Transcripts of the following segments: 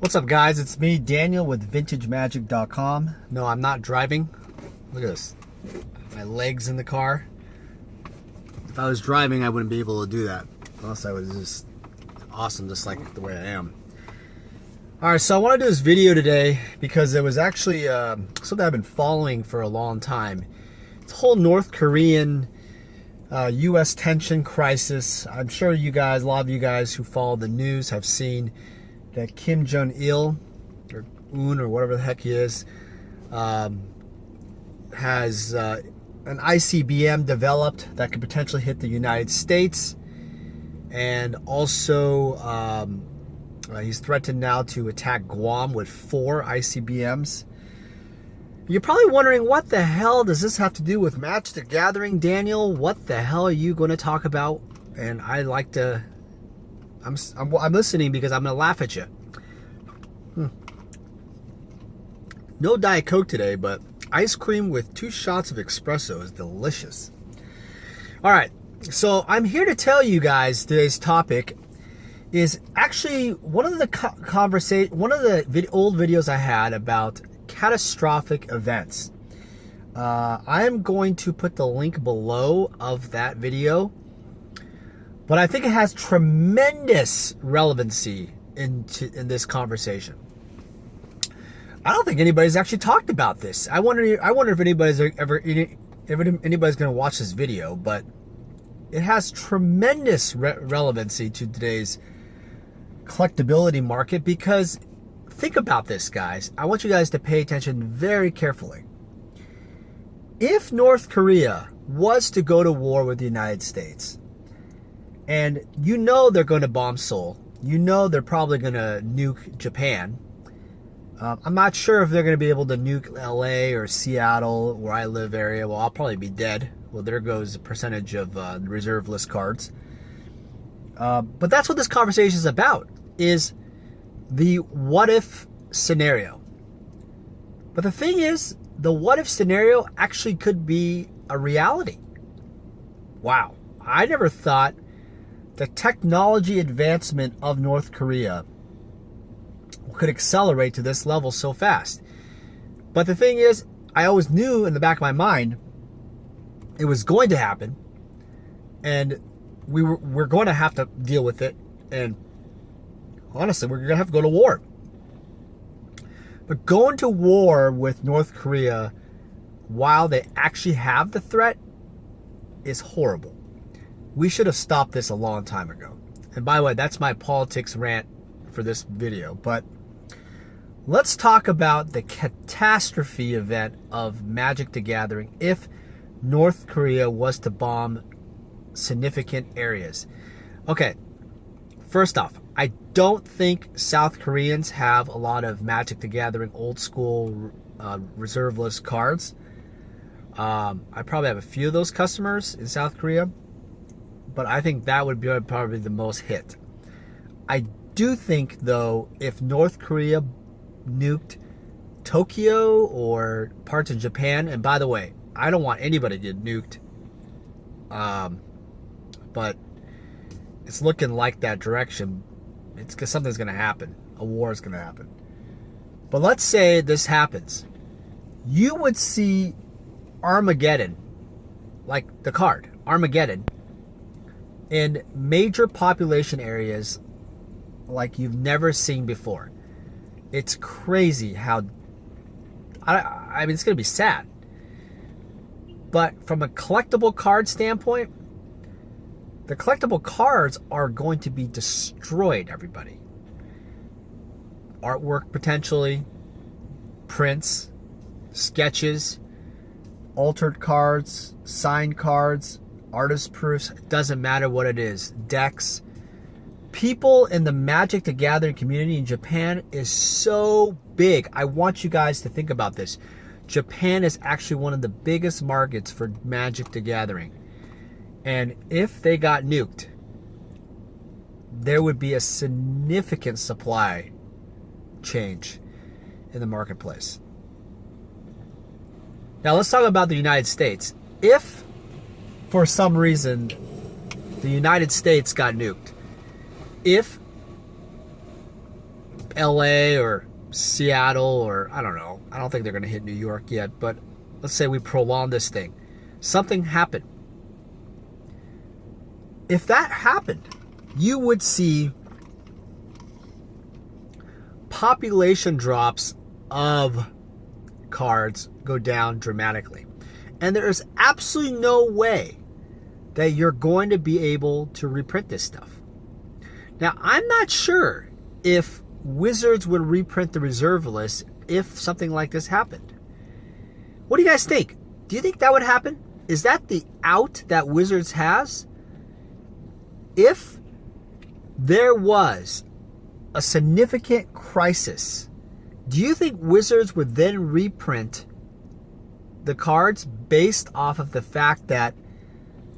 What's up, guys? It's me, Daniel, with VintageMagic.com. No, I'm not driving. Look at this. My legs in the car. If I was driving, I wouldn't be able to do that. Unless I was just awesome, just like the way I am. Alright, so I want to do this video today because it was actually something I've been following for a long time. It's the whole North Korean U.S. tension crisis. I'm sure you guys, a lot of you guys who follow the news have seen that Kim Jong-il, or Un, or whatever the heck he is, has an ICBM developed that could potentially hit the United States. And also, he's threatened now to attack Guam with 4 ICBMs. You're probably wondering, what the hell does this have to do with Magic the Gathering, Daniel? What the hell are you going to talk about? And I like to... I'm listening because I'm going to laugh at you. No Diet Coke today, but ice cream with 2 shots of espresso is delicious. All right, so I'm here to tell you guys today's topic is actually one of the old videos I had about catastrophic events. I am going to put the link below of that video. But I think it has tremendous relevancy in this conversation. I don't think anybody's actually talked about this. I wonder if anybody's going to watch this video, but it has tremendous relevancy to today's collectability market because think about this, guys. I want you guys to pay attention very carefully. If North Korea was to go to war with the United States, and you know they're going to bomb Seoul. You know they're probably going to nuke Japan. I'm not sure if they're going to be able to nuke LA or Seattle, where I live area. Well, I'll probably be dead. Well, there goes the percentage of reserve list cards. But that's what this conversation is about, is the what-if scenario. But the thing is, the what-if scenario actually could be a reality. Wow. I never thought the technology advancement of North Korea could accelerate to this level so fast. But the thing is, I always knew in the back of my mind it was going to happen, and we're going to have to deal with it, and honestly, we're going to have to go to war. But going to war with North Korea while they actually have the threat is horrible. We should have stopped this a long time ago. And by the way, that's my politics rant for this video. But let's talk about the catastrophe event of Magic the Gathering if North Korea was to bomb significant areas. Okay, first off, I don't think South Koreans have a lot of Magic the Gathering old school reserve list cards. I probably have a few of those customers in South Korea. But I think that would be probably the most hit. I do think, though, if North Korea nuked Tokyo or parts of Japan, and by the way, I don't want anybody to get nuked, but it's looking like that direction. It's because something's going to happen. A war is going to happen. But let's say this happens. You would see Armageddon, like the card, Armageddon, in major population areas like you've never seen before. It's crazy how... I mean, it's going to be sad. But from a collectible card standpoint, the collectible cards are going to be destroyed, everybody. Artwork, potentially. Prints. Sketches. Altered cards. Signed cards. Artist proofs, it doesn't matter what it is. Decks. People in the Magic the Gathering community in Japan is so big. I want you guys to think about this. Japan is actually one of the biggest markets for Magic the Gathering. And if they got nuked, there would be a significant supply change in the marketplace. Now let's talk about the United States. If for some reason the United States got nuked, if LA or Seattle, or I don't know. I don't think they're going to hit New York yet, but let's say we prolong this thing. Something happened. If that happened, you would see population drops of cards go down dramatically. And there is absolutely no way that you're going to be able to reprint this stuff. Now, I'm not sure if Wizards would reprint the reserve list if something like this happened. What do you guys think? Do you think that would happen? Is that the out that Wizards has? If there was a significant crisis, do you think Wizards would then reprint the cards based off of the fact that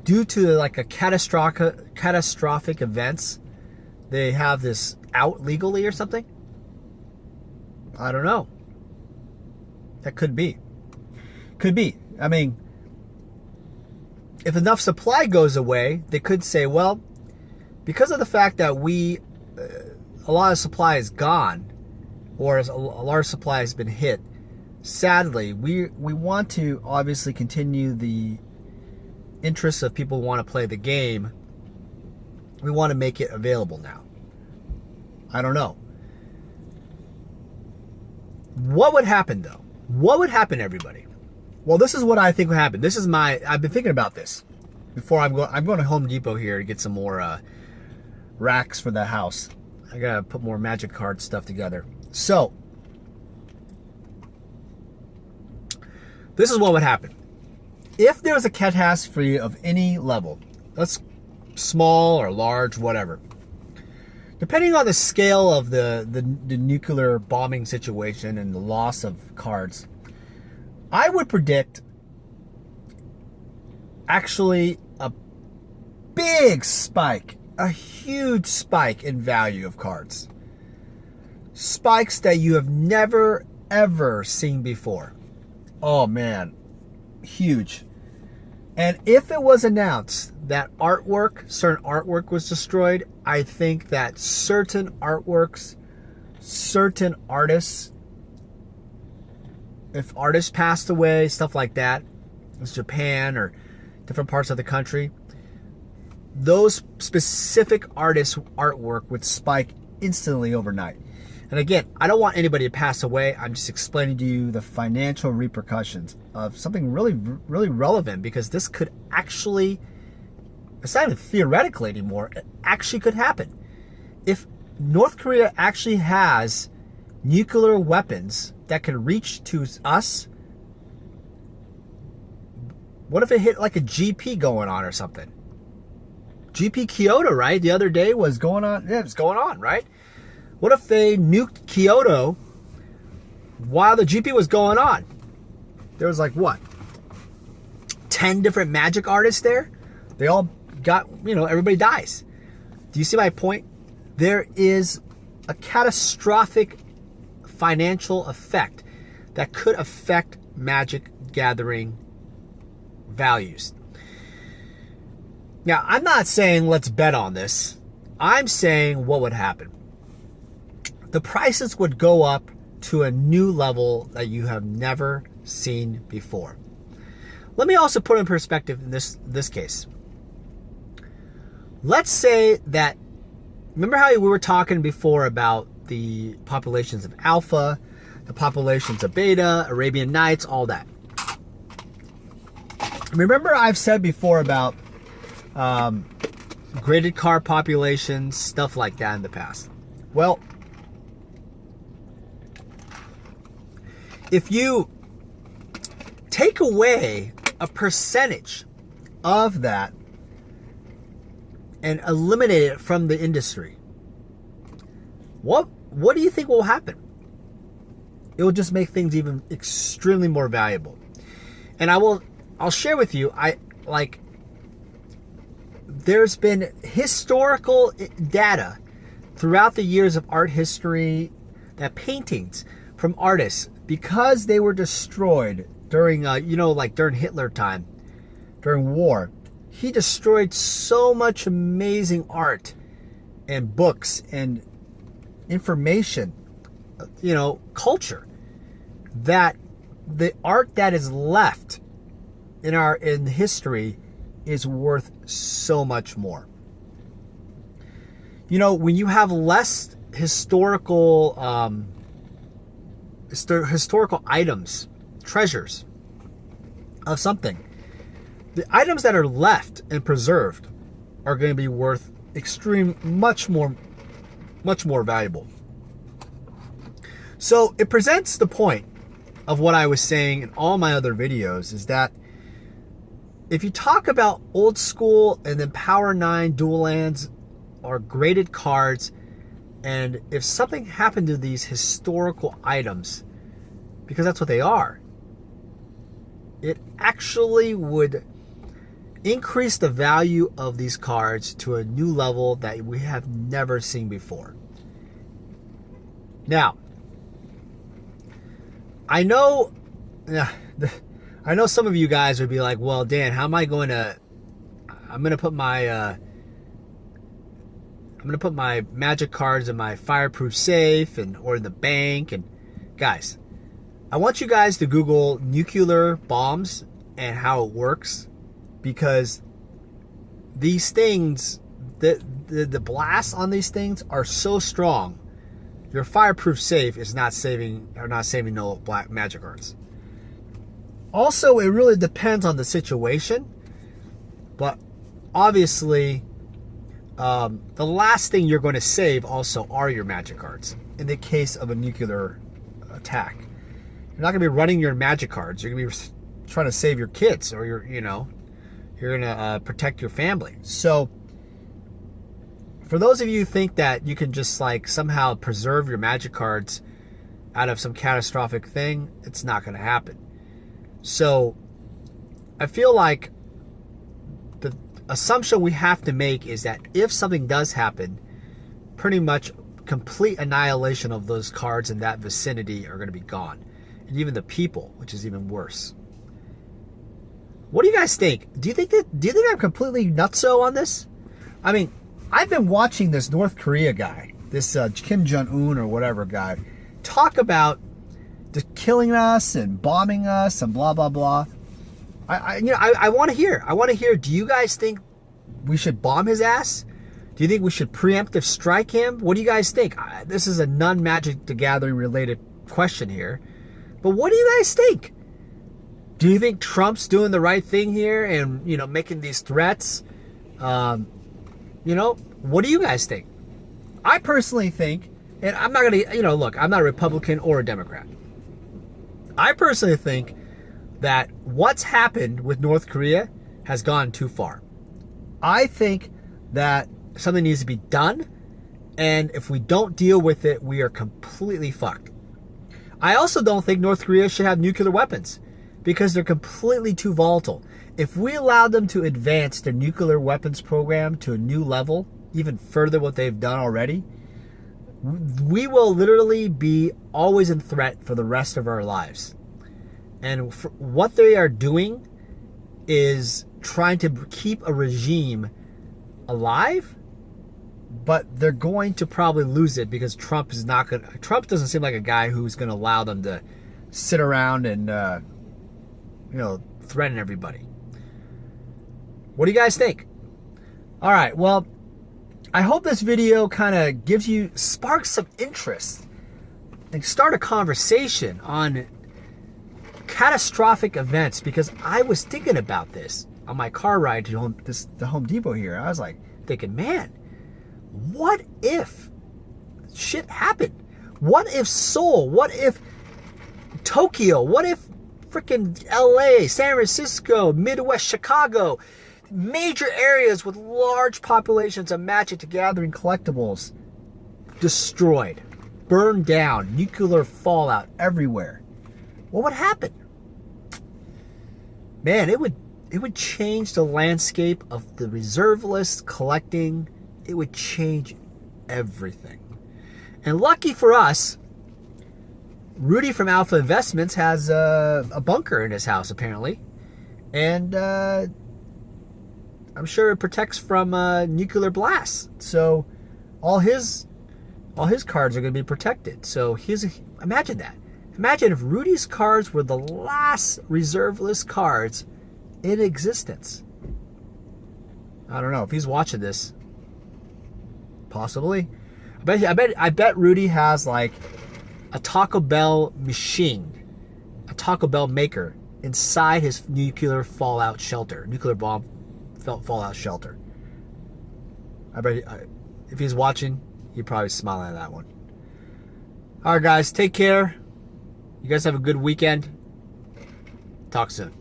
due to like a catastrophic events, they have this out legally or something? I don't know. That could be. Could be. I mean, if enough supply goes away, they could say, well, because of the fact that a lot of supply is gone, or a large supply has been hit, sadly, we want to obviously continue the interests of people who want to play the game. We want to make it available now. I don't know. What would happen though? What would happen, everybody? Well, this is what I think would happen. I've been thinking about this before. I'm going to Home Depot here to get some more racks for the house. I gotta put more Magic card stuff together. So, this is what would happen. If there was a catastrophe of any level, that's small or large, whatever, depending on the scale of the nuclear bombing situation and the loss of cards, I would predict actually a big spike, a huge spike in value of cards. Spikes that you have never, ever seen before. Oh man, huge. And if it was announced that certain artwork was destroyed, I think that certain artworks, certain artists, if artists passed away, stuff like that, it's Japan or different parts of the country, those specific artists' artwork would spike instantly overnight. And again, I don't want anybody to pass away. I'm just explaining to you the financial repercussions of something really, really relevant, because this could actually, it's not even theoretical anymore, it actually could happen. If North Korea actually has nuclear weapons that can reach to us, what if it hit like a GP going on or something? GP Kyoto, right? The other day was going on. Yeah, it was going on, right? What if they nuked Kyoto while the GP was going on? There was like, what, 10 different Magic artists there? They all got, everybody dies. Do you see my point? There is a catastrophic financial effect that could affect Magic gathering values. Now, I'm not saying let's bet on this. I'm saying what would happen. The prices would go up to a new level that you have never seen before. Let me also put in perspective in this case. Let's say that, remember how we were talking before about the populations of Alpha, the populations of Beta, Arabian Nights, all that. Remember I've said before about graded card populations, stuff like that in the past. Well, if you take away a percentage of that and eliminate it from the industry, what do you think will happen? It will just make things even extremely more valuable. And I'll share with you, there's been historical data throughout the years of art history that paintings from artists, because they were destroyed during, during Hitler time, during war, he destroyed so much amazing art and books and information culture, that the art that is left in history is worth so much more. When you have less historical items, treasures of something, the items that are left and preserved are going to be worth much more valuable. So it presents the point of what I was saying in all my other videos, is that if you talk about old school and then Power 9 dual lands or graded cards, and if something happened to these historical items, because that's what they are, it actually would increase the value of these cards to a new level that we have never seen before. Now, I know some of you guys would be like, well, Dan, how am I going to... I'm going to put my Magic cards in my fireproof safe or in the bank. And guys, I want you guys to Google nuclear bombs and how it works, because these things, the blasts on these things are so strong. Your fireproof safe is not saving no black Magic cards. Also, it really depends on the situation, but obviously, the last thing you're going to save also are your Magic cards in the case of a nuclear attack. You're not going to be running your Magic cards. You're going to be trying to save your kids, or you're going to protect your family. So for those of you who think that you can just somehow preserve your Magic cards out of some catastrophic thing, it's not going to happen. So I feel like the assumption we have to make is that if something does happen, pretty much complete annihilation of those cards in that vicinity are going to be gone. And even the people, which is even worse. What do you guys think? Do you think I'm completely nutso on this? I mean, I've been watching this North Korea guy, this Kim Jong-un or whatever guy, talk about just killing us and bombing us and blah blah blah. I want to hear. Do you guys think we should bomb his ass? Do you think we should preemptive strike him? What do you guys think? This is a non-Magic the Gathering related question here, but what do you guys think? Do you think Trump's doing the right thing here and making these threats? What do you guys think? I personally think, and I'm not gonna, look, I'm not a Republican or a Democrat. I personally think that what's happened with North Korea has gone too far. I think that something needs to be done, and if we don't deal with it, we are completely fucked. I also don't think North Korea should have nuclear weapons, because they're completely too volatile. If we allow them to advance their nuclear weapons program to a new level, even further what they've done already, we will literally be always in threat for the rest of our lives. And what they are doing is trying to keep a regime alive, but they're going to probably lose it because Trump doesn't seem like a guy who's going to allow them to sit around and threaten everybody. What do you guys think? All right, well, I hope this video kind of sparks some interest and start a conversation on catastrophic events, because I was thinking about this on my car ride to the Home Depot here. I was thinking, man, what if shit happened? What if Seoul? What if Tokyo? What if freaking LA, San Francisco, Midwest Chicago, major areas with large populations of Magic the Gathering collectibles destroyed, burned down, nuclear fallout everywhere? What would happen? Man, it would change the landscape of the reserve list collecting. It would change everything. And lucky for us, Rudy from Alpha Investments has a bunker in his house, apparently. And I'm sure it protects from nuclear blasts. So all his all his cards are going to be protected. So imagine that. Imagine if Rudy's cards were the last reserve list cards in existence. I don't know if he's watching this. Possibly. I bet Rudy has like a Taco Bell machine, a Taco Bell maker inside his nuclear bomb fallout shelter. I bet if he's watching, he'd probably smile at that one. All right, guys, take care. You guys have a good weekend. Talk soon.